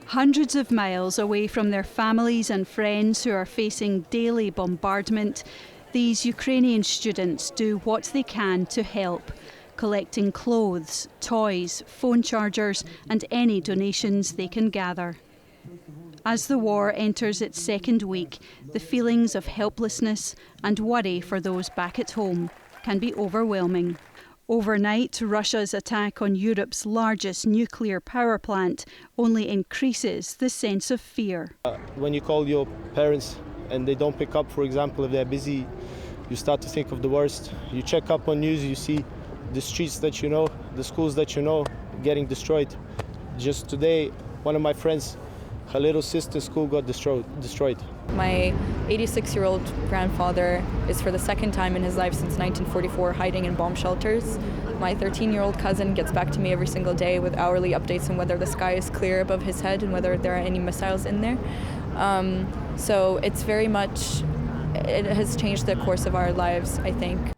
Hundreds of miles away from their families and friends who are facing daily bombardment, these Ukrainian students do what they can to help, collecting clothes, toys, phone chargers and any donations they can gather. As the war enters its second week, the feelings of helplessness and worry for those back at home can be overwhelming. Overnight, Russia's attack on Europe's largest nuclear power plant only increases the sense of fear. When you call your parents and they don't pick up, for example, if they're busy, you start to think of the worst. You check up on news, you see the streets that you know, the schools that you know getting destroyed. Just today, one of my friends, her little sister's school got destroyed. My 86-year-old grandfather is for the second time in his life since 1944 hiding in bomb shelters. My 13-year-old cousin gets back to me every single day with hourly updates on whether the sky is clear above his head and whether there are any missiles in there. So it's very much, it has changed the course of our lives, I think.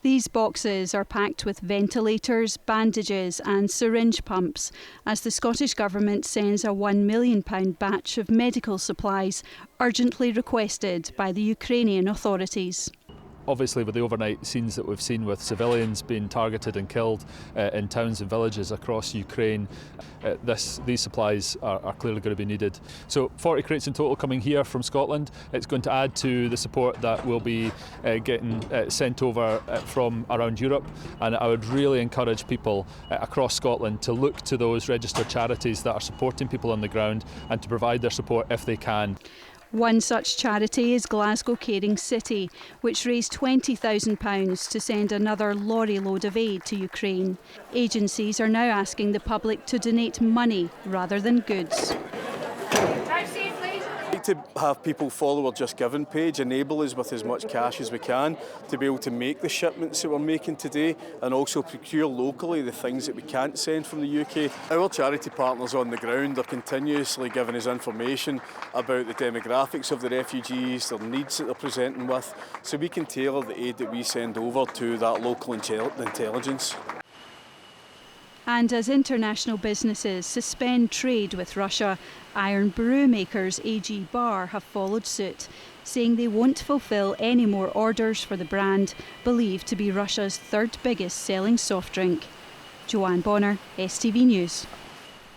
These boxes are packed with ventilators, bandages and syringe pumps as the Scottish Government sends a £1 million batch of medical supplies urgently requested by the Ukrainian authorities. Obviously, with the overnight scenes that we've seen with civilians being targeted and killed in towns and villages across Ukraine, these supplies are clearly going to be needed. So 40 crates in total coming here from Scotland. It's going to add to the support that will be getting sent over from around Europe, and I would really encourage people across Scotland to look to those registered charities that are supporting people on the ground and to provide their support if they can. One such charity is Glasgow Caring City, which raised £20,000 to send another lorry load of aid to Ukraine. Agencies are now asking the public to donate money rather than goods. I'd like to have people follow our Just Giving page, enable us with as much cash as we can to be able to make the shipments that we're making today and also procure locally the things that we can't send from the UK. Our charity partners on the ground are continuously giving us information about the demographics of the refugees, their needs that they're presenting with, so we can tailor the aid that we send over to that local intelligence. And as international businesses suspend trade with Russia, iron brew makers AG Bar have followed suit, saying they won't fulfil any more orders for the brand, believed to be Russia's third biggest selling soft drink. Joanne Bonner, STV News.